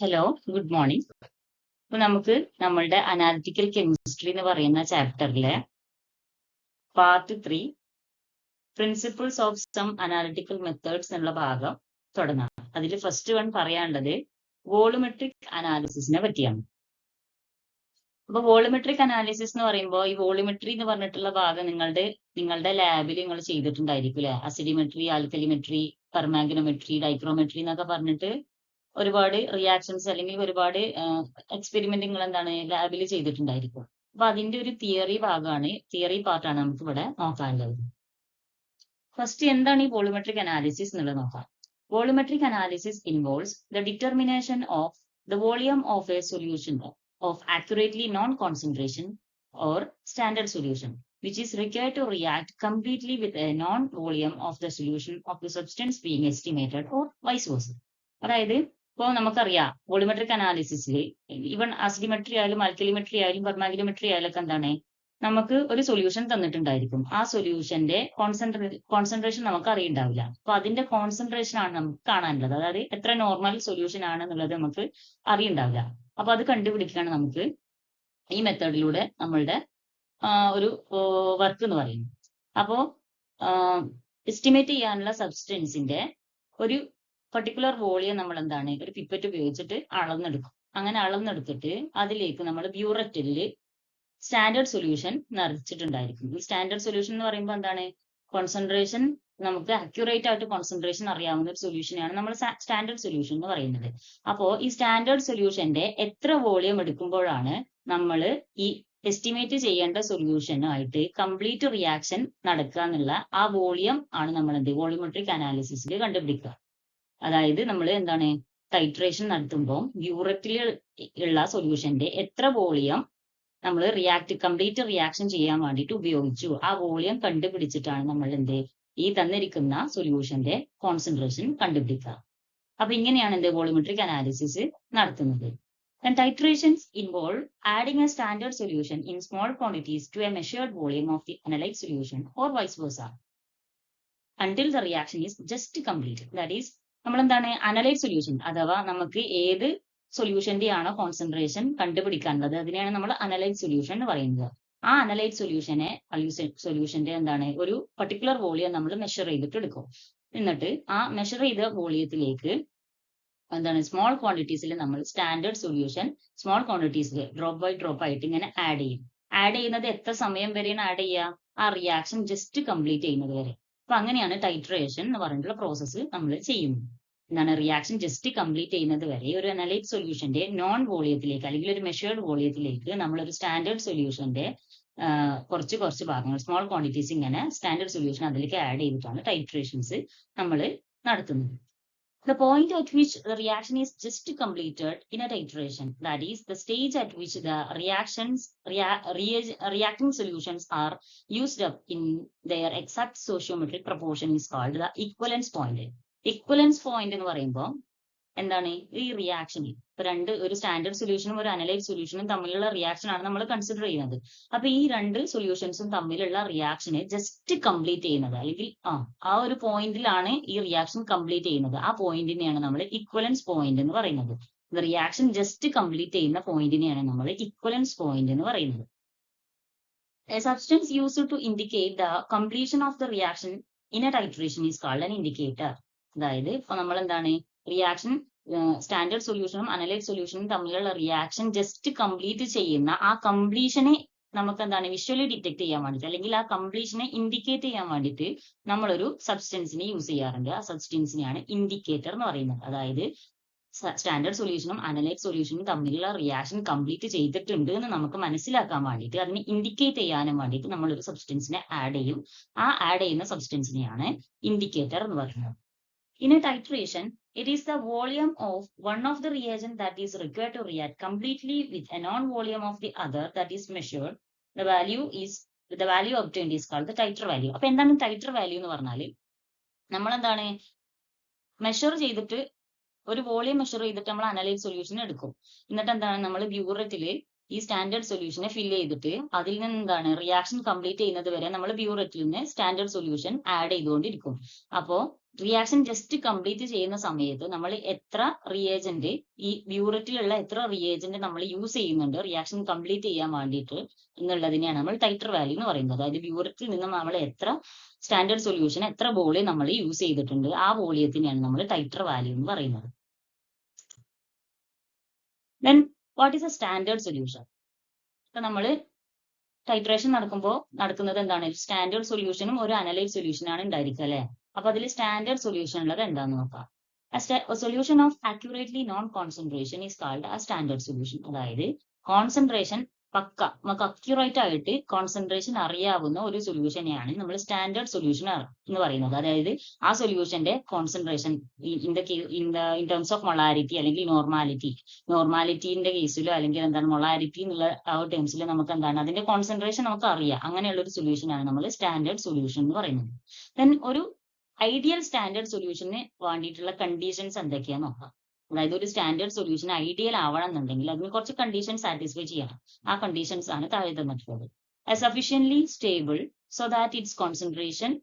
Hello, good morning. അപ്പൊ നമുക്ക് നമ്മളുടെ അനാലിറ്റിക്കൽ കെമിസ്ട്രി എന്ന് പറയുന്ന ചാപ്റ്ററിലെ part 3 principles of some analytical methods എന്നുള്ള ഭാഗം തുടങ്ങാം. അതിൽ ഫസ്റ്റ് വൺ പറയാനുള്ളത് വോളുമെട്രിക് അനാലിസിസിനെ പറ്റിയാണ്. അപ്പൊ വോളുമെട്രിക് അനാലിസിസ് എന്ന് പറയുമ്പോൾ ഈ വോളുമെട്രി എന്ന് പറഞ്ഞിട്ടുള്ള ഭാഗം നിങ്ങളുടെ ലാബിൽ നിങ്ങൾ ചെയ്തിട്ടുണ്ടായിരിക്കും അല്ലെ. അസിഡിമെട്രി, ആൽക്കലിമെട്രി, പെർമാഗ്നോമെട്രി, ഡൈക്രോമെട്രി എന്നൊക്കെ പറഞ്ഞിട്ട് ഒരുപാട് റിയാക്ഷൻസ് അല്ലെങ്കിൽ ഒരുപാട് എക്സ്പെരിമെന്റ് നിങ്ങൾ എന്താണ് ലാബിൽ ചെയ്തിട്ടുണ്ടായിരിക്കും. അപ്പൊ അതിന്റെ ഒരു തിയറി ഭാഗമാണ്, തിയറി പാർട്ടാണ് നമുക്ക് ഇവിടെ നോക്കാനുള്ളത്. ഫസ്റ്റ് എന്താണ് ഈ വോളുമെട്രിക് അനാലിസിസ് എന്നുള്ളത് നോക്കാം. Volumetric analysis involves the determination of the volume of a solution of accurately known concentration or standard solution which is required to react completely with a known volume of the solution of the substance being estimated or vice versa. അതായത് ഇപ്പോൾ നമുക്കറിയാം വോളുമെട്രിക് അനാലിസിസിൽ even ആസിഡിമെട്രി ആയാലും alkalimetry ആയാലും പെർമാഗ്നോമെട്രി ആയാലും ഒക്കെ എന്താണ്, നമുക്ക് ഒരു സൊല്യൂഷൻ തന്നിട്ടുണ്ടായിരിക്കും. ആ സൊല്യൂഷന്റെ കോൺസെൻട്രേഷൻ നമുക്ക് അറിയുണ്ടാവില്ല. അപ്പൊ അതിന്റെ കോൺസെൻട്രേഷൻ ആണ് നമുക്ക് കാണാനുള്ളത്. അതായത് എത്ര നോർമൽ സൊല്യൂഷൻ ആണെന്നുള്ളത് നമുക്ക് അറിയുണ്ടാവില്ല. അപ്പൊ അത് കണ്ടുപിടിക്കുകയാണ് നമുക്ക് ഈ മെത്തേഡിലൂടെ നമ്മളുടെ ഒരു വർക്ക് എന്ന് പറയുന്നത്. അപ്പോ എസ്റ്റിമേറ്റ് ചെയ്യാനുള്ള സബ്സ്റ്റൻസിന്റെ ഒരു പർട്ടിക്കുലർ വോളിയം നമ്മൾ എന്താണ് ഒരു പിപ്പറ്റ് ഉപയോഗിച്ചിട്ട് അളന്നെടുക്കും. അങ്ങനെ അളന്നെടുത്തിട്ട് അതിലേക്ക് നമ്മൾ ബ്യൂററ്റില് സ്റ്റാൻഡേർഡ് സൊല്യൂഷൻ നിറച്ചിട്ടുണ്ടായിരിക്കും. ഈ സ്റ്റാൻഡേർഡ് സൊല്യൂഷൻ എന്ന് പറയുമ്പോൾ എന്താണ്, കോൺസെൻട്രേഷൻ നമുക്ക് അക്യുറേറ്റ് ആയിട്ട് കോൺസെൻട്രേഷൻ അറിയാവുന്ന ഒരു സൊല്യൂഷനാണ് നമ്മൾ സ്റ്റാൻഡേർഡ് സൊല്യൂഷൻ എന്ന് പറയുന്നത്. അപ്പോ ഈ സ്റ്റാൻഡേർഡ് സൊല്യൂഷന്റെ എത്ര വോളിയം എടുക്കുമ്പോഴാണ് നമ്മൾ ഈ എസ്റ്റിമേറ്റ് ചെയ്യേണ്ട സൊല്യൂഷനായിട്ട് കംപ്ലീറ്റ് റിയാക്ഷൻ നടക്കുക എന്നുള്ള ആ വോളിയം ആണ് നമ്മൾ വോളിയോമെട്രിക് അനാലിസിസിൽ കണ്ടുപിടിക്കുക. അതായത് നമ്മൾ എന്താണ് ടൈട്രേഷൻ നടത്തുമ്പോൾ ബ്യൂററ്റിൽ ഉള്ള സൊല്യൂഷന്റെ എത്ര വോളിയം നമ്മൾ കംപ്ലീറ്റ് റിയാക്ഷൻ ചെയ്യാൻ വേണ്ടിയിട്ട് ഉപയോഗിച്ചു, ആ വോളിയം കണ്ടുപിടിച്ചിട്ടാണ് നമ്മൾ ഈ തന്നിരിക്കുന്ന സൊല്യൂഷന്റെ കോൺസെൻട്രേഷൻ കണ്ടുപിടിക്കുക. അപ്പൊ ഇങ്ങനെയാണ് വോളിയോമെട്രിക് അനാലിസിസ് നടത്തുന്നത്. Then titrations involve adding a standard solution in small quantities to a measured volume of the analyte solution or vice versa until the reaction is just completed. That is, നമ്മൾ എന്താണ് analyte solution അഥവാ നമുക്ക് ഏത് സൊല്യൂഷന്റെ ആണോ concentration കണ്ടുപിടിക്കാനുള്ളത് അതിനെയാണ് നമ്മൾ analyte solution എന്ന് പറയുന്നത്. ആ അനലൈറ്റ് സൊല്യൂഷന്റെ എന്താണ് ഒരു പർട്ടിക്കുലർ വോളിയം നമ്മൾ മെഷർ ചെയ്തിട്ട് എടുക്കും. എന്നിട്ട് ആ മെഷർ ചെയ്ത വോളിയത്തിലേക്ക് എന്താണ് സ്മോൾ ക്വാണ്ടിറ്റീസിൽ നമ്മൾ സ്റ്റാൻഡേർഡ് സൊല്യൂഷൻ സ്മോൾ ക്വാണ്ടിറ്റീസിൽ ഡ്രോപ്പ് ബൈ ഡ്രോപ്പ് ആയിട്ട് ഇങ്ങനെ ആഡ് ചെയ്യും. ആഡ് ചെയ്യുന്നത് എത്ര സമയം വരെയാണ് ആഡ് ചെയ്യുക, ആ റിയാക്ഷൻ ജസ്റ്റ് കംപ്ലീറ്റ് ചെയ്യുന്നത് വരെ. അപ്പൊ അങ്ങനെയാണ് ടൈട്രേഷൻ എന്ന് പറഞ്ഞിട്ടുള്ള പ്രോസസ്സ് നമ്മൾ ചെയ്യുന്നത്. എന്താണ് റിയാക്ഷൻ ജസ്റ്റ് കംപ്ലീറ്റ് ചെയ്യുന്നത് വരെ ഒരു അനലൈറ്റ് സൊല്യൂഷന്റെ നോൺ വോളിയത്തിലേക്ക് അല്ലെങ്കിൽ ഒരു മെഷേർഡ് വോളിയത്തിലേക്ക് നമ്മൾ ഒരു സ്റ്റാൻഡേർഡ് സൊല്യൂഷന്റെ കുറച്ച് ഭാഗങ്ങൾ സ്മോൾ ക്വാണ്ടിറ്റീസ് ഇങ്ങനെ സ്റ്റാൻഡേർഡ് സൊല്യൂഷൻ അതിലേക്ക് ആഡ് ചെയ്തിട്ടാണ് ടൈട്രേഷൻസ് നമ്മൾ നടത്തുന്നത്. The point at which the reaction is just completed in a titration, that is, the stage at which the reacting solutions are used up in their exact stoichiometric proportion, is called the equivalence point. Equivalence point എന്ന് പറയുമ്പോൾ എന്താണ്, ഈ reaction ഇപ്പൊ ഒരു standard സൊല്യൂഷനും ഒരു analyte സൊല്യൂഷനും തമ്മിലുള്ള റിയാക്ഷൻ ആണ് നമ്മൾ കൺസിഡർ ചെയ്യുന്നത്. അപ്പൊ ഈ രണ്ട് സൊല്യൂഷൻസും തമ്മിലുള്ള റിയാക്ഷനെ ജസ്റ്റ് കംപ്ലീറ്റ് ചെയ്യുന്നത് അല്ലെങ്കിൽ ആ ഒരു പോയിന്റിലാണ് ഈ റിയാക്ഷൻ കംപ്ലീറ്റ് ചെയ്യുന്നത്. ആ പോയിന്റിനെയാണ് നമ്മൾ ഇക്വലൻസ് പോയിന്റ് എന്ന് പറയുന്നത്. റിയാക്ഷൻ ജസ്റ്റ് കംപ്ലീറ്റ് ചെയ്യുന്ന പോയിന്റിനെയാണ് നമ്മൾ ഇക്വലൻസ് പോയിന്റ് എന്ന് പറയുന്നത്. A substance used to indicate the completion of the reaction in a titration is called an indicator. അതായത് ഇപ്പൊ നമ്മൾ എന്താണ് റിയാക്ഷൻ സ്റ്റാൻഡേർഡ് സൊല്യൂഷനും അനലൈറ്റ് സൊല്യൂഷനും തമ്മിലുള്ള റിയാക്ഷൻ ജസ്റ്റ് കംപ്ലീറ്റ് ചെയ്യുന്ന ആ കംപ്ലീഷനെ നമുക്ക് എന്താണ് വിഷ്വലി ഡിറ്റക്ട് ചെയ്യാൻ വേണ്ടിയിട്ട് അല്ലെങ്കിൽ ആ കംപ്ലീഷനെ ഇൻഡിക്കേറ്റ് ചെയ്യാൻ വേണ്ടിയിട്ട് നമ്മളൊരു സബ്സ്റ്റൻസിനെ യൂസ് ചെയ്യാറുണ്ട്. ആ സബ്സ്റ്റൻസിനെയാണ് ഇൻഡിക്കേറ്റർ എന്ന് പറയുന്നത്. അതായത് സ്റ്റാൻഡേർഡ് സൊല്യൂഷനും അനലൈറ്റ് സൊല്യൂഷനും തമ്മിലുള്ള റിയാക്ഷൻ കംപ്ലീറ്റ് ചെയ്തിട്ടുണ്ട് എന്ന് നമുക്ക് മനസ്സിലാക്കാൻ വേണ്ടിയിട്ട് അതിനെ ഇൻഡിക്കേറ്റ് ചെയ്യാനും വേണ്ടിയിട്ട് നമ്മൾ ഒരു സബ്സ്റ്റൻസിനെ ആഡ് ചെയ്യും. ആ ആഡ് ചെയ്യുന്ന സബ്സ്റ്റൻസിനെയാണ് ഇൻഡിക്കേറ്റർ എന്ന് പറയുന്നത്. In a titration, it is the volume of one of the reagent that is required to react completely with a known volume of the other that is measured. The value obtained is called the titer value. അപ്പൊ എന്താണ് titer value എന്ന് പറഞ്ഞാൽ നമ്മൾ എന്താണ് measure ചെയ്തിട്ട് ഒരു volume measure ചെയ്തിട്ട് നമ്മൾ അനലൈറ്റ് സൊല്യൂഷൻ എടുക്കും. എന്നിട്ട് എന്താണ് നമ്മൾ ബ്യൂററ്റില് ഈ സ്റ്റാൻഡേർഡ് സൊല്യൂഷനെ ഫില്ല് ചെയ്തിട്ട് അതിൽ നിന്ന് എന്താണ് റിയാക്ഷൻ കംപ്ലീറ്റ് ചെയ്യുന്നത് വരെ നമ്മൾ ബ്യൂററ്റിൽ നിന്ന് സ്റ്റാൻഡേർഡ് സൊല്യൂഷൻ ആഡ് ചെയ്തുകൊണ്ടിരിക്കും. അപ്പോൾ റിയാക്ഷൻ ജസ്റ്റ് കംപ്ലീറ്റ് ചെയ്യുന്ന സമയത്ത് നമ്മൾ എത്ര റിയേജന്റ് ഈ ബ്യൂററ്റിലുള്ള എത്ര റിയേജന്റ് നമ്മൾ യൂസ് ചെയ്യുന്നുണ്ട് റിയാക്ഷൻ കംപ്ലീറ്റ് ചെയ്യാൻ വേണ്ടിയിട്ട് എന്നുള്ളതിനെയാണ് നമ്മൾ ടൈറ്റർ വാല്യൂ എന്ന് പറയുന്നത്. അതായത് ബ്യൂററ്റിൽ നിന്ന് നമ്മൾ എത്ര സ്റ്റാൻഡേർഡ് സൊല്യൂഷൻ എത്ര വോളിയം നമ്മൾ യൂസ് ചെയ്തിട്ടുണ്ട് ആ വോളിയത്തിനെയാണ് നമ്മൾ ടൈറ്റർ വാല്യൂ എന്ന് പറയുന്നത്. Then what is A standard solution? ഇപ്പൊ നമ്മൾ ടൈട്രേഷൻ നടക്കുന്നത് എന്താണ്? സ്റ്റാൻഡേർഡ് സൊല്യൂഷനും ഒരു അനലൈസ് സൊല്യൂഷനാണ് ഉണ്ടായിരിക്കുക അല്ലെ. അപ്പൊ അതിൽ സ്റ്റാൻഡേർഡ് സൊല്യൂഷൻ ഉള്ളത് എന്താന്ന് നോക്കാം. Solution of accurately known concentration is called ആ സ്റ്റാൻഡേർഡ് സൊല്യൂഷൻ. അതായത് കോൺസെൻട്രേഷൻ പക്ക നമുക്ക് അക്യുറേറ്റ് ആയിട്ട് കോൺസെൻട്രേഷൻ അറിയാവുന്ന ഒരു സൊല്യൂഷനെയാണ് നമ്മൾ സ്റ്റാൻഡേർഡ് സൊല്യൂഷൻ എന്ന് പറയുന്നത്. അതായത് ആ സൊല്യൂഷന്റെ concentration in terms of molarity അല്ലെങ്കിൽ നോർമാലിറ്റിന്റെ കേസിലോ അല്ലെങ്കിൽ എന്താണ് മൊളാരിറ്റി എന്നുള്ള ആ ടേംസിൽ നമുക്ക് എന്താണ് അതിന്റെ കോൺസെൻട്രേഷൻ നമുക്ക് അറിയാം. അങ്ങനെയുള്ള ഒരു സൊല്യൂഷനാണ് നമ്മൾ സ്റ്റാൻഡേർഡ് സൊല്യൂഷൻ എന്ന് പറയുന്നത്. ദെൻ ഒരു ഐഡിയൽ സ്റ്റാൻഡേർഡ് സൊല്യൂഷന് വേണ്ടിയിട്ടുള്ള കണ്ടീഷൻസ് എന്തൊക്കെയാന്ന് നോക്കാം. അതായത് ഒരു സ്റ്റാൻഡേർഡ് സൊല്യൂഷൻ ഐഡിയൽ ആവണം എന്നുണ്ടെങ്കിൽ അതിന് കുറച്ച് കണ്ടീഷൻ സാറ്റിസ്ഫൈ ചെയ്യണം. ആ കണ്ടീഷൻസ് ആണ് താഴെ തന്നിട്ടുള്ളത്. Sufficiently stable so that its concentration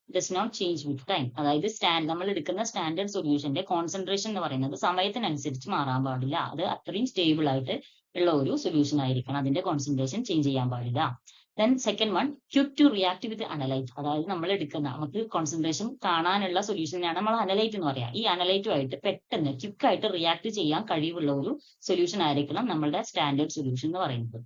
does not change with time. അതായത് നമ്മൾ എടുക്കുന്ന സ്റ്റാൻഡേർഡ് സൊല്യൂഷന്റെ കോൺസെൻട്രേഷൻ എന്ന് പറയുന്നത് സമയത്തിനനുസരിച്ച് മാറാൻ പാടില്ല. അത് അത്രയും സ്റ്റേബിൾ ആയിട്ട് ഉള്ള ഒരു സൊല്യൂഷൻ ആയിരിക്കണം. അതിന്റെ കോൺസെൻട്രേഷൻ ചേഞ്ച് ചെയ്യാൻ പാടില്ല. Then second one, quick to react with analyte. അതായത് നമ്മൾ എടുക്കുന്ന നമുക്ക് കോൺസെൻട്രേഷൻ കാണാനുള്ള സൊല്യൂഷനാണ് നമ്മൾ അനലൈറ്റ് എന്ന് പറയാം. ഈ അനലൈറ്റുമായിട്ട് പെട്ടെന്ന് ക്വിക്കായിട്ട് റിയാക്ട് ചെയ്യാൻ കഴിവുള്ള ഒരു സൊല്യൂഷൻ ആയിരിക്കണം നമ്മളുടെ സ്റ്റാൻഡേർഡ് സൊല്യൂഷൻ എന്ന് പറയുന്നത്.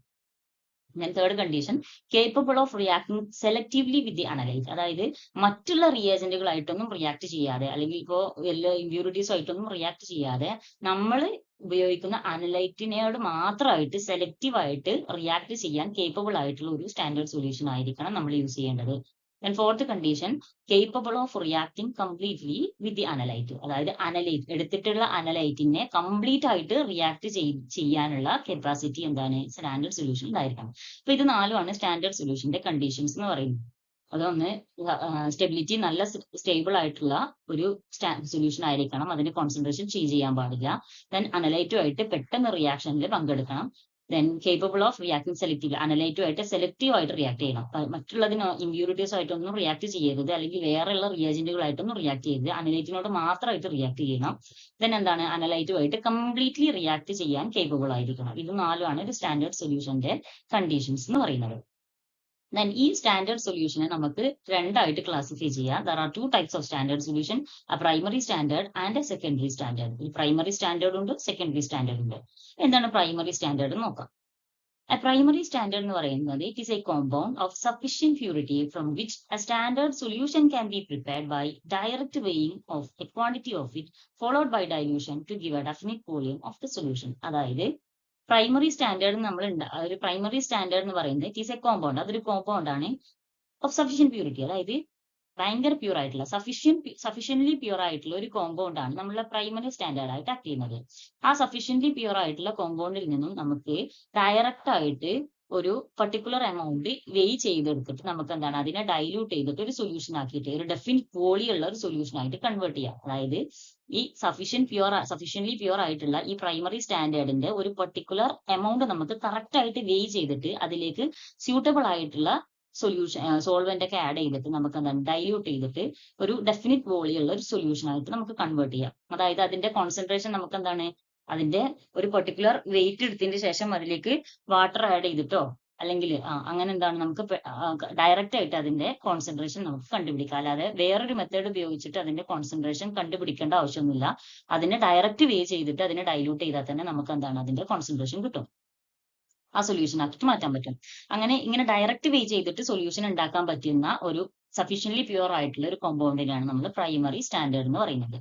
Then third condition, capable of reacting selectively with the analyte. അതായത് മറ്റുള്ള റിയേജന്റുകളായിട്ടൊന്നും റിയാക്ട് ചെയ്യാതെ അല്ലെങ്കിൽ ഇപ്പോൾ എല്ലാ ഇമ്പ്യൂരിറ്റീസും ആയിട്ടൊന്നും റിയാക്ട് ചെയ്യാതെ നമ്മൾ ഉപയോഗിക്കുന്ന അനലൈറ്റിനോട് മാത്രമായിട്ട് സെലക്റ്റീവ് ആയിട്ട് റിയാക്ട് ചെയ്യാൻ കേപ്പബിൾ ആയിട്ടുള്ള ഒരു സ്റ്റാൻഡേർഡ് സൊല്യൂഷൻ ആയിരിക്കണം നമ്മൾ യൂസ് ചെയ്യേണ്ടത്. Then fourth condition, capable of reacting completely with the analyte. അതായത് അനലൈറ്റ് എടുത്തിട്ടുള്ള അനലൈറ്റിനെ കംപ്ലീറ്റ് ആയിട്ട് റിയാക്ട് ചെയ്യാനുള്ള കപ്പാസിറ്റി എന്താണ് സ്റ്റാൻഡേർഡ് സൊല്യൂഷൻ ഉണ്ടായിരിക്കണം. അപ്പൊ ഇത് നാലുമാണ് സ്റ്റാൻഡേർഡ് സൊല്യൂഷന്റെ കണ്ടീഷൻസ് എന്ന് പറയുന്നത്. അതൊന്ന് സ്റ്റെബിലിറ്റി നല്ല സ്റ്റേബിൾ ആയിട്ടുള്ള ഒരു സൊല്യൂഷൻ ആയിരിക്കണം. അതിന്റെ കോൺസെൻട്രേഷൻ ചേഞ്ച് ചെയ്യാൻ പാടില്ല. ദെൻ അനലൈറ്റുമായിട്ട് പെട്ടെന്ന് റിയാക്ഷനിൽ പങ്കെടുക്കണം. Then capable of reacting selective. അനലൈറ്റുമായിട്ട് സെലക്റ്റീവ് ആയിട്ട് റിയാക്ട് ചെയ്യണം. മറ്റുള്ളതിന് ഇമ്പ്യൂരിറ്റീസ് ആയിട്ടൊന്നും റിയാക്ട് ചെയ്യരുത്, അല്ലെങ്കിൽ വേറെയുള്ള റിയേജന്റുകളായിട്ടൊന്നും റിയാക്ട് ചെയ്യരുത്. അനലൈറ്റിനോട് മാത്രമായിട്ട് റിയാക്ട് ചെയ്യണം. ദെൻ എന്താണ് കംപ്ലീറ്റ്ലി റിയാക്ട് ചെയ്യാൻ കേപ്പബിൾ ആയിരിക്കണം. ഇത് നാലുമാണ് ഒരു സ്റ്റാൻഡേർഡ് സൊല്യൂഷന്റെ കണ്ടീഷൻസ് എന്ന് പറയുന്നത്. Then ഈ സ്റ്റാൻഡേർഡ് സൊല്യൂഷനെ നമുക്ക് രണ്ടായിട്ട് ക്ലാസിഫൈ ചെയ്യാം. There are two types of standard solution, a primary standard and a secondary standard. ഈ primary standard ഉണ്ട്, secondary standard ഉണ്ട്. എന്താണ് primary standard എന്ന് നോക്കാം. A primary standard എന്ന് പറയുന്നത് it is a compound of sufficient purity from which a standard solution can be prepared by direct weighing of a quantity of it followed by dilution to give a definite volume of the solution. അതായത് primary standard ഒരു primary standard എന്ന് പറയുന്നത് it is A compound. അതൊരു compound ആണ് of sufficient purity. അതായത് ഭയങ്കര pure ആയിട്ടുള്ള sufficiently pure ആയിട്ടുള്ള ഒരു കോമ്പൗണ്ട് ആണ് നമ്മളെ പ്രൈമറി സ്റ്റാൻഡേർഡ് ആയിട്ട് ആക്ട് ചെയ്യുന്നത്. ആ സഫീഷ്യന്റ്ലി പ്യൂർ ആയിട്ടുള്ള കോമ്പൗണ്ടിൽ നിന്നും നമുക്ക് ഡയറക്റ്റ് ആയിട്ട് ഒരു പർട്ടിക്കുലർ എമൗണ്ട് വെയ് ചെയ്തെടുത്തിട്ട് നമുക്ക് എന്താണ് അതിനെ ഡൈല്യൂട്ട് ചെയ്തിട്ട് ഒരു സൊല്യൂഷൻ ആക്കിയിട്ട് ഒരു ഡെഫിനിറ്റ് വോളിയുള്ള ഒരു സൊല്യൂഷൻ ആയിട്ട് കൺവേർട്ട് ചെയ്യാം. അതായത് ഈ സഫീഷ്യന്റ്ലി പ്യൂർ ആയിട്ടുള്ള ഈ പ്രൈമറി സ്റ്റാൻഡേർഡിന്റെ ഒരു പർട്ടിക്കുലർ എമൗണ്ട് നമുക്ക് കറക്റ്റ് ആയിട്ട് വെയ് ചെയ്തിട്ട് അതിലേക്ക് സ്യൂട്ടബിൾ ആയിട്ടുള്ള സോൾവെന്റ് ഒക്കെ ആഡ് ചെയ്തിട്ട് നമുക്ക് എന്താണ് ഡൈല്യൂട്ട് ചെയ്തിട്ട് ഒരു ഡെഫിനിറ്റ് വോളിയുള്ള ഒരു സൊല്യൂഷൻ ആയിട്ട് നമുക്ക് കൺവേർട്ട് ചെയ്യാം. അതായത് അതിന്റെ കോൺസെൻട്രേഷൻ നമുക്ക് എന്താണ് അതിന്റെ ഒരു പെർട്ടിക്കുലർ വെയിറ്റ് എടുത്തതിന് ശേഷം അതിലേക്ക് വാട്ടർ ആഡ് ചെയ്തിട്ടോ അല്ലെങ്കിൽ അങ്ങനെ എന്താണ് നമുക്ക് ഡയറക്റ്റ് ആയിട്ട് അതിന്റെ കോൺസെൻട്രേഷൻ നമുക്ക് കണ്ടുപിടിക്കാം. അല്ലാതെ വേറൊരു മെത്തേഡ് ഉപയോഗിച്ചിട്ട് അതിന്റെ കോൺസെൻട്രേഷൻ കണ്ടുപിടിക്കേണ്ട ആവശ്യമൊന്നുമില്ല. അതിനെ ഡയറക്റ്റ് വേ ചെയ്തിട്ട് അതിനെ ഡൈല്യൂട്ട് ചെയ്താൽ തന്നെ നമുക്ക് എന്താണ് അതിന്റെ കോൺസെൻട്രേഷൻ കിട്ടും. ആ സൊല്യൂഷൻ ആക്കിയിട്ട് മാറ്റാൻ പറ്റും. ഇങ്ങനെ ഡയറക്റ്റ് വേ ചെയ്തിട്ട് സൊല്യൂഷൻ ഉണ്ടാക്കാൻ പറ്റുന്ന ഒരു സഫീഷ്യന്റ്ലി പ്യൂർ ആയിട്ടുള്ള ഒരു കോമ്പൗണ്ടിനാണ് നമ്മൾ പ്രൈമറി സ്റ്റാൻഡേർഡ് എന്ന് പറയുന്നത്.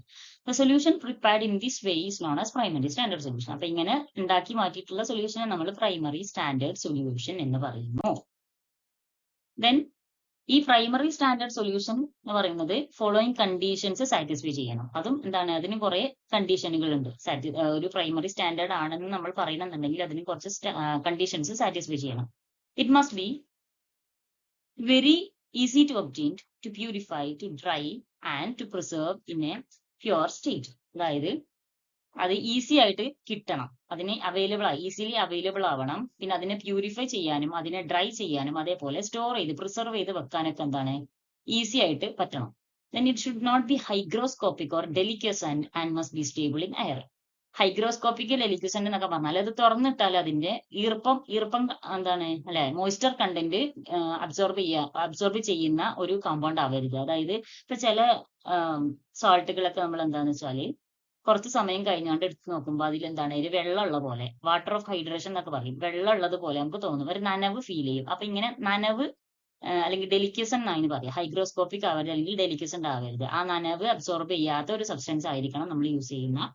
The solution prepared in this way is known as primary standard solution. അപ്പൊ ഇങ്ങനെ ഉണ്ടാക്കി മാറ്റിയിട്ടുള്ള സൊല്യൂഷനെ നമ്മൾ പ്രൈമറി സ്റ്റാൻഡേർഡ് സൊല്യൂഷൻ എന്ന് പറയുന്നു. ദെൻ ഈ പ്രൈമറി സ്റ്റാൻഡേർഡ് സൊല്യൂഷൻ എന്ന് പറയുന്നത് ഫോളോയിങ് കണ്ടീഷൻസ് സാറ്റിസ്ഫൈ ചെയ്യണം. അതും എന്താണ് അതിന് കുറെ കണ്ടീഷനുകൾ ഉണ്ട്. ഒരു പ്രൈമറി സ്റ്റാൻഡേർഡ് ആണെന്ന് നമ്മൾ പറയുന്നുണ്ടെങ്കിൽ അതിന് കുറച്ച് കണ്ടീഷൻസ് സാറ്റിസ്ഫൈ ചെയ്യണം. It must be very easy to obtain, to purify, to dry and to preserve in a pure state. അതായത് അത് ഈസി ആയിട്ട് കിട്ടണം, അതിന് ഈസിലി അവൈലബിൾ ആവണം. പിന്നെ അതിനെ പ്യൂരിഫൈ ചെയ്യാനും അതിനെ ഡ്രൈ ചെയ്യാനും അതേപോലെ സ്റ്റോർ ചെയ്ത് പ്രിസർവ് ചെയ്ത് വെക്കാനൊക്കെ എന്താണ് ഈസി ആയിട്ട് പറ്റണം. then it should not be hygroscopic or delicate and must be stable in air. Hygroscopic deliquescent എന്നൊക്കെ പറഞ്ഞാൽ അത് തുറന്നിട്ടാൽ അതിന്റെ ഈർപ്പം എന്താണ് അല്ലെ മോയ്സ്ചർ കണ്ടന്റ് അബ്സോർബ് ചെയ്യുന്ന ഒരു കോമ്പൗണ്ട് ആവരുത്. അതായത് ഇപ്പൊ ചില സാൾട്ടുകളൊക്കെ നമ്മൾ എന്താന്ന് വെച്ചാല് കുറച്ച് സമയം കഴിഞ്ഞാണ്ട് എടുത്ത് നോക്കുമ്പോൾ അതിൽ എന്താണ് ഒരു വെള്ളമുള്ള പോലെ, വാട്ടർ ഓഫ് ഹൈഡ്രേഷൻ എന്നൊക്കെ പറയും, വെള്ളം ഉള്ളത് പോലെ നമുക്ക് തോന്നും, ഒരു നനവ് ഫീൽ ചെയ്യും. അപ്പൊ ഇങ്ങനെ നനവ് അല്ലെങ്കിൽ ഡെലിക്വസൻ എന്നാണ് പറയാം. ഹൈഗ്രോസ്കോപ്പിക് ആവരുത് അല്ലെങ്കിൽ ഡെലിക്വസന്റ് ആവരുത്. ആ നനവ് അബ്സോർബ് ചെയ്യാത്ത ഒരു സബ്സ്റ്റൻസ് ആയിരിക്കണം നമ്മൾ യൂസ് ചെയ്യുന്ന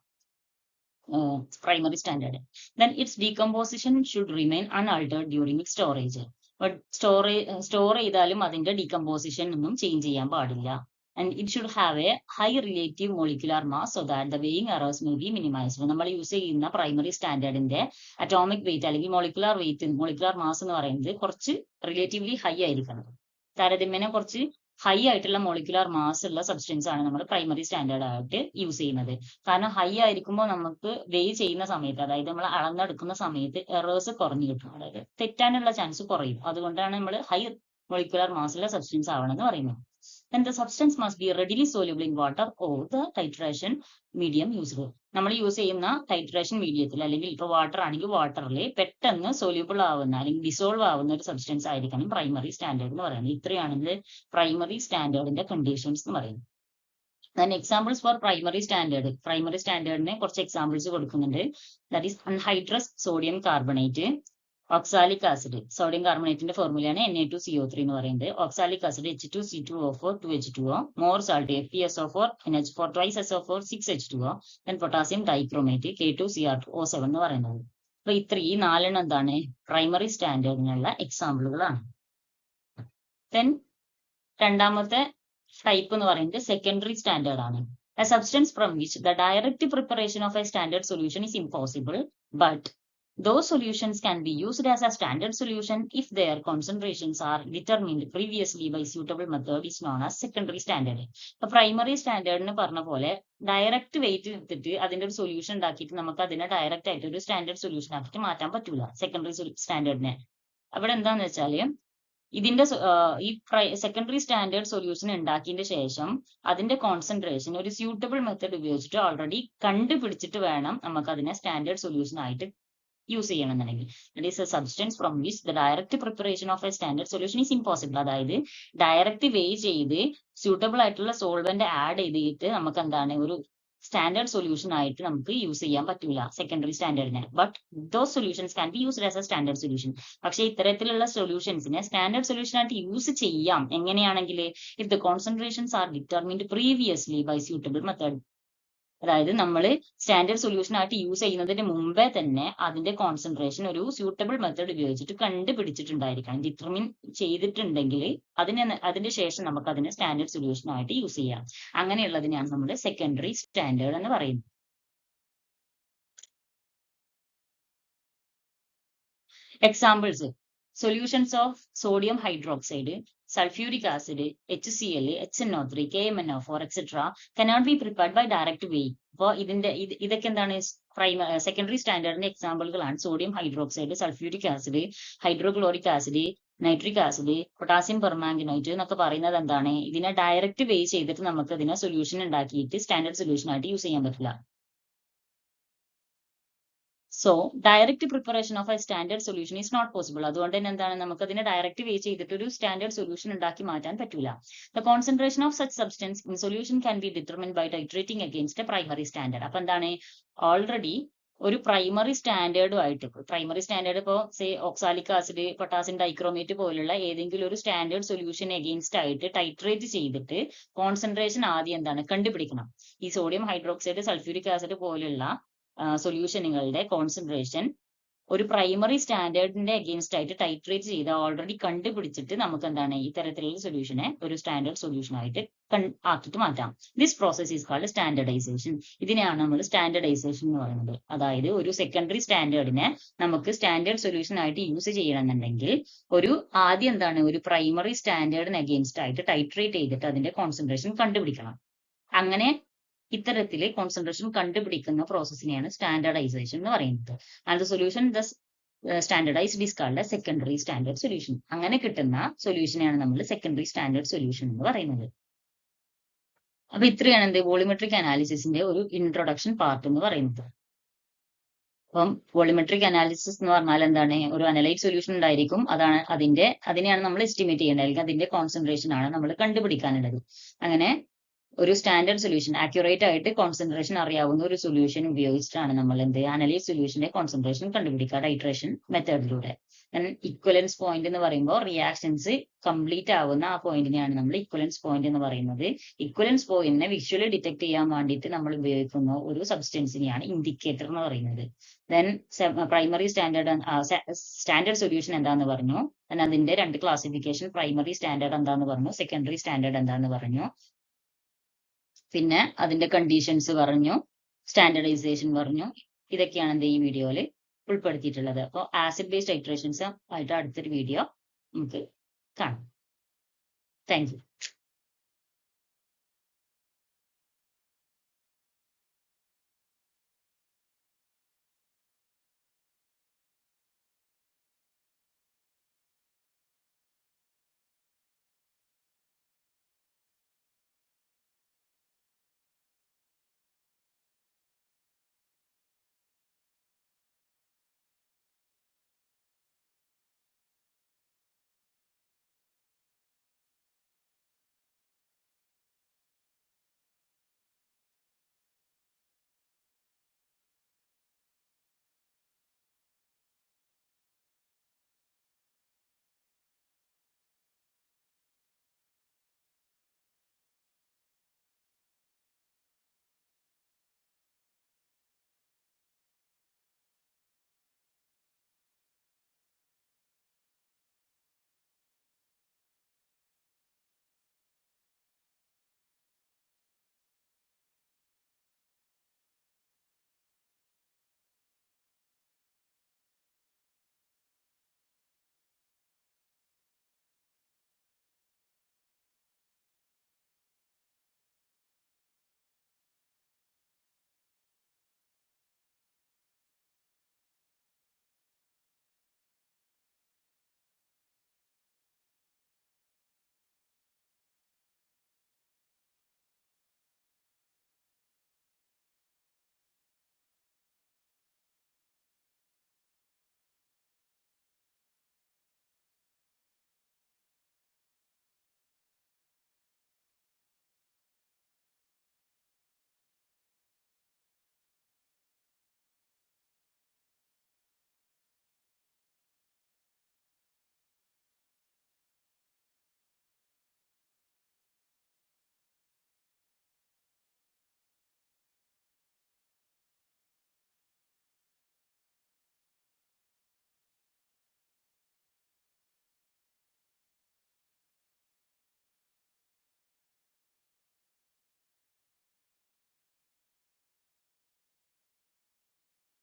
primary standard. Then its decomposition should remain unaltered during its storage. But store ചെയ്താലും അതിന്റെ decomposition ഒന്നും change ചെയ്യാൻ പാടില്ല. And it should have a high relative molecular mass so that the weighing errors may be minimized. നമ്മൾ use ചെയ്യുന്ന primary സ്റ്റാൻഡേർഡിന്റെ atomic wait അല്ലെങ്കിൽ molecular mass എന്ന് പറയുന്നത് കുറച്ച് റിലേറ്റീവ്ലി ഹൈ ആയിരിക്കണം. താരതമ്യേന കുറച്ച് ഹൈ ആയിട്ടുള്ള മോളിക്കുലാർ മാസ് ഉള്ള സബ്സ്റ്റൻസ് ആണ് നമ്മൾ പ്രൈമറി സ്റ്റാൻഡേർഡ് ആയിട്ട് യൂസ് ചെയ്യുന്നത്. കാരണം ഹൈ ആയിരിക്കുമ്പോൾ നമുക്ക് വെയ് ചെയ്യുന്ന സമയത്ത്, അതായത് നമ്മൾ അളന്നെടുക്കുന്ന സമയത്ത് എറേഴ്സ് കുറഞ്ഞു കിട്ടും, അതായത് തെറ്റാനുള്ള ചാൻസ് കുറയും. അതുകൊണ്ടാണ് നമ്മൾ ഹൈ മോളിക്കുലാർ മാസ് ഉള്ള സബ്സ്റ്റൻസ് ആവണമെന്ന് പറയുന്നത്. then the substance must be readily soluble in water or the titration medium used. നമ്മൾ യൂസ് ചെയ്യുന്ന ടൈട്രേഷൻ മീഡിയത്തിൽ അല്ലെങ്കിൽ ഇപ്പോൾ വാട്ടർ ആണെങ്കിൽ വാട്ടറിൽ പെട്ടെന്ന് സൊല്യൂബിൾ ആവുന്ന അല്ലെങ്കിൽ ഡിസോൾവ് ആവുന്ന ഒരു സബ്സ്റ്റൻസ് ആയിരിക്കണം പ്രൈമറി സ്റ്റാൻഡേർഡ് എന്ന് പറയുന്നത്. ഇത്രയാണ് പ്രൈമറി സ്റ്റാൻഡേർഡിന്റെ കണ്ടീഷൻസ് എന്ന് പറയുന്നത്. then examples for primary standard. Primary സ്റ്റാൻഡേർഡിന് കുറച്ച് എക്സാമ്പിൾസ് കൊടുക്കുന്നുണ്ട്. that is anhydrous sodium carbonate, oxalic acid. Sodium കാർബണേറ്റിന്റെ ഫോർമുലയാണ് Na2CO3 എന്ന് പറയുന്നത്. Oxalic acid H2C2O4 2H2O, Mohr salt FeSO4 NH4 twice SO4 6H2O, then potassium dichromate K2Cr2O7 എന്ന് പറയുന്നത്. അപ്പൊ ഈ നാലെണ്ണം എന്താണ് പ്രൈമറി സ്റ്റാൻഡേർഡിനുള്ള എക്സാമ്പിളുകളാണ്. then രണ്ടാമത്തെ ടൈപ്പ് എന്ന് പറയുന്നത് സെക്കൻഡറി സ്റ്റാൻഡേർഡ് ആണ്. A substance from which the direct preparation of a standard solution is impossible, but those solutions can be used as a standard solution if their concentrations are determined previously by suitable method is known as secondary standard. ഇപ്പൊ primary സ്റ്റാൻഡേർഡിന് പറഞ്ഞ പോലെ direct wait എടുത്തിട്ട് അതിന്റെ ഒരു solution ഉണ്ടാക്കിയിട്ട് നമുക്ക് അതിനെ direct ആയിട്ട് ഒരു സ്റ്റാൻഡേർഡ് സൊല്യൂഷൻ ആക്കിയിട്ട് മാറ്റാൻ പറ്റൂല സെക്കൻഡറി സ്റ്റാൻഡേർഡിനെ. അവിടെ എന്താന്ന് വെച്ചാല് ഇതിന്റെ ഈ സെക്കൻഡറി സ്റ്റാൻഡേർഡ് സൊല്യൂഷൻ ഉണ്ടാക്കിയതിന്റെ ശേഷം അതിന്റെ കോൺസെൻട്രേഷൻ ഒരു സ്യൂട്ടബിൾ മെത്തേഡ് ഉപയോഗിച്ചിട്ട് ഓൾറെഡി കണ്ടുപിടിച്ചിട്ട് വേണം നമുക്ക് അതിനെ സ്റ്റാൻഡേർഡ് സൊല്യൂഷൻ ആയിട്ട് യൂസ് ചെയ്യണമെന്നുണ്ടെങ്കിൽ. That is A substance from which the direct preparation of a standard solution is impossible. അതായത് ഡയറക്റ്റ് വേ ചെയ്ത് സ്യൂട്ടബിൾ ആയിട്ടുള്ള സോൾവെന്റ് ആഡ് ചെയ്തിട്ട് നമുക്ക് എന്താണ് ഒരു സ്റ്റാൻഡേർഡ് സൊല്യൂഷൻ ആയിട്ട് നമുക്ക് യൂസ് ചെയ്യാൻ പറ്റൂല സെക്കൻഡറി സ്റ്റാൻഡേർഡിനെ. But those solutions can be used as a standard solution. പക്ഷേ ഇത്തരത്തിലുള്ള സൊല്യൂഷൻസിനെ സ്റ്റാൻഡേർഡ് സൊല്യൂഷൻ ആയിട്ട് യൂസ് ചെയ്യാം എങ്ങനെയാണെങ്കിൽ if the concentrations are determined previously by suitable method. അതായത് നമ്മൾ സ്റ്റാൻഡേർഡ് സൊല്യൂഷൻ ആയിട്ട് യൂസ് ചെയ്യുന്നതിന് മുമ്പേ തന്നെ അതിന്റെ കോൺസെൻട്രേഷൻ ഒരു സ്യൂട്ടബിൾ മെത്തേഡ് ഉപയോഗിച്ചിട്ട് കണ്ടുപിടിച്ചിട്ടുണ്ടായിരിക്കണം. ഡിറ്റർമിൻ ചെയ്തിട്ടുണ്ടെങ്കിൽ അതിന്റെ ശേഷം നമുക്ക് അതിനെ സ്റ്റാൻഡേർഡ് സൊല്യൂഷൻ ആയിട്ട് യൂസ് ചെയ്യാം. അങ്ങനെയുള്ളതിനെയാണ് നമ്മൾ സെക്കൻഡറി സ്റ്റാൻഡേർഡ് എന്ന് പറയുന്നത്. Examples: solutions of sodium hydroxide, sulfuric acid, HCl, HNO3, KMNO4, etc. cannot be prepared by direct way. അപ്പോൾ ഇതൊക്കെ എന്താണ് സെക്കൻഡറി സ്റ്റാൻഡേർഡിന്റെ എക്സാമ്പിളുകളാണ്. Sodium hydroxide, sulphuric acid, hydrochloric acid, nitric acid, potassium permanganate എന്നൊക്കെ പറയുന്നത് എന്താണ്, ഇതിനെ ഡയറക്റ്റ് വേ ചെയ്തിട്ട് നമുക്ക് ഇതിനെ സൊല്യൂഷൻ ഉണ്ടാക്കിയിട്ട് സ്റ്റാൻഡേർഡ് സൊല്യൂഷൻ ആയിട്ട് യൂസ് ചെയ്യാൻ പറ്റില്ല. So direct preparation of a standard solution is not possible. അതുകൊണ്ട് തന്നെ എന്താണ് നമുക്ക് അതിനെ ഡയറക്റ്റ് വേ ചെയ്തിട്ട് ഒരു സ്റ്റാൻഡേർഡ് സൊല്യൂഷൻ ഉണ്ടാക്കി മാറ്റാൻ പറ്റില്ല. The concentration of such substance in solution can be determined by titrating against a primary standard. അപ്പൊ എന്താണ് ഓൾറെഡി ഒരു പ്രൈമറി സ്റ്റാൻഡേർഡുമായിട്ട്, പ്രൈമറി സ്റ്റാൻഡേർഡ് ഇപ്പോൾ say oxalic acid, potassium dichromate പോലുള്ള ഏതെങ്കിലും ഒരു സ്റ്റാൻഡേർഡ് സൊല്യൂഷൻ എഗെയിൻസ്റ്റ് ആയിട്ട് ടൈട്രേറ്റ് ചെയ്തിട്ട് കോൺസെൻട്രേഷൻ ആദ്യം എന്താണ് കണ്ടുപിടിക്കണം. ഈ സോഡിയം ഹൈഡ്രോക്സൈഡ്, സൾഫ്യൂരിക് ആസിഡ് പോലുള്ള സൊല്യൂഷനുകളുടെ കോൺസെൻട്രേഷൻ ഒരു പ്രൈമറി സ്റ്റാൻഡേർഡിന്റെ അഗെയിൻസ്റ്റ് ആയിട്ട് ടൈട്രേറ്റ് ചെയ്ത് ഓൾറെഡി കണ്ടുപിടിച്ചിട്ട് നമുക്ക് എന്താണ് ഈ തരത്തിലുള്ള സൊല്യൂഷനെ ഒരു സ്റ്റാൻഡേർഡ് സൊല്യൂഷൻ ആയിട്ട് ആക്കിയിട്ട് മാറ്റാം. This process is called standardization. ഇതിനെയാണ് നമ്മൾ സ്റ്റാൻഡർഡൈസേഷൻ എന്ന് പറയുന്നത്. അതായത് ഒരു സെക്കൻഡറി സ്റ്റാൻഡേർഡിനെ നമുക്ക് സ്റ്റാൻഡേർഡ് സൊല്യൂഷൻ ആയിട്ട് യൂസ് ചെയ്യണമെന്നുണ്ടെങ്കിൽ ആദ്യം എന്താണ് ഒരു പ്രൈമറി സ്റ്റാൻഡേർഡിന് അഗെയിൻസ്റ്റ് ആയിട്ട് ടൈട്രേറ്റ് ചെയ്തിട്ട് അതിന്റെ കോൺസെൻട്രേഷൻ കണ്ടുപിടിക്കണം. അങ്ങനെ ഇത്തരത്തില് കോൺസെൻട്രേഷൻ കണ്ടുപിടിക്കുന്ന പ്രോസസ്സിനെയാണ് സ്റ്റാൻഡേർഡൈസേഷൻ എന്ന് പറയുന്നത്. And the solution standardized is called secondary standard solution. അങ്ങനെ കിട്ടുന്ന സൊല്യൂഷനെയാണ് നമ്മൾ സെക്കൻഡറി സ്റ്റാൻഡേർഡ് സൊല്യൂഷൻ എന്ന് പറയുന്നത്. അപ്പൊ ഇത്രയാണ് എന്ത് വോളിമെട്രിക് അനാലിസിസിന്റെ ഒരു ഇൻട്രൊഡക്ഷൻ പാർട്ട് എന്ന് പറയുന്നത്. അപ്പം വോളിമെട്രിക് അനാലിസിസ് എന്ന് പറഞ്ഞാൽ എന്താണ്? ഒരു അനലൈറ്റ് സൊല്യൂഷൻ ഉണ്ടായിരിക്കും. അതിനെയാണ് നമ്മൾ എസ്റ്റിമേറ്റ് ചെയ്യേണ്ടത്, അല്ലെങ്കിൽ അതിന്റെ കോൺസെൻട്രേഷൻ ആണ് നമ്മൾ കണ്ടുപിടിക്കാനുള്ളത്. അങ്ങനെ ഒരു സ്റ്റാൻഡേർഡ് സൊല്യൂഷൻ, ആക്യുറേറ്റ് ആയിട്ട് കോൺസെൻട്രേഷൻ അറിയാവുന്ന ഒരു സൊല്യൂഷൻ ഉപയോഗിച്ചിട്ടാണ് നമ്മൾ അനലൈസ് സൊല്യൂഷന്റെ കോൺസെൻട്രേഷൻ കണ്ടുപിടിക്കുക ഡൈട്രേഷൻ മെത്തേഡിലൂടെ. ഇക്വലൻസ് പോയിന്റ് എന്ന് പറയുമ്പോൾ റിയാക്ഷൻസ് കംപ്ലീറ്റ് ആവുന്ന ആ പോയിന്റിനെയാണ് നമ്മൾ ഇക്വലൻസ് പോയിന്റ് എന്ന് പറയുന്നത്. ഇക്വലൻസ് പോയിന്റിനെ വിഷ്വലി ഡിറ്റക്ട് ചെയ്യാൻ വേണ്ടിയിട്ട് നമ്മൾ ഉപയോഗിക്കുന്ന ഒരു സബ്സ്റ്റൻസിനെയാണ് ഇൻഡിക്കേറ്റർ എന്ന് പറയുന്നത്. ദെൻ പ്രൈമറി സ്റ്റാൻഡേർഡ് സൊല്യൂഷൻ എന്താന്ന് പറഞ്ഞു. അതിന്റെ രണ്ട് ക്ലാസിഫിക്കേഷൻ, പ്രൈമറി സ്റ്റാൻഡേർഡ് എന്താന്ന് പറഞ്ഞു, സെക്കൻഡറി സ്റ്റാൻഡേർഡ് എന്താന്ന് പറഞ്ഞു. പിന്നെ അതിന്റെ കണ്ടീഷൻസ് പറഞ്ഞു, സ്റ്റാൻഡേർഡൈസേഷൻ പറഞ്ഞു. ഇതൊക്കെയാണ് ഈ വീഡിയോയിൽ ഉൾപ്പെടുത്തിയിട്ടുള്ളത്. അപ്പോൾ ആസിഡ് ബേസ്ഡ് ടൈട്രേഷൻസ് ആയിട്ട് അടുത്തൊരു വീഡിയോ നമുക്ക് കാണാം. Thank you.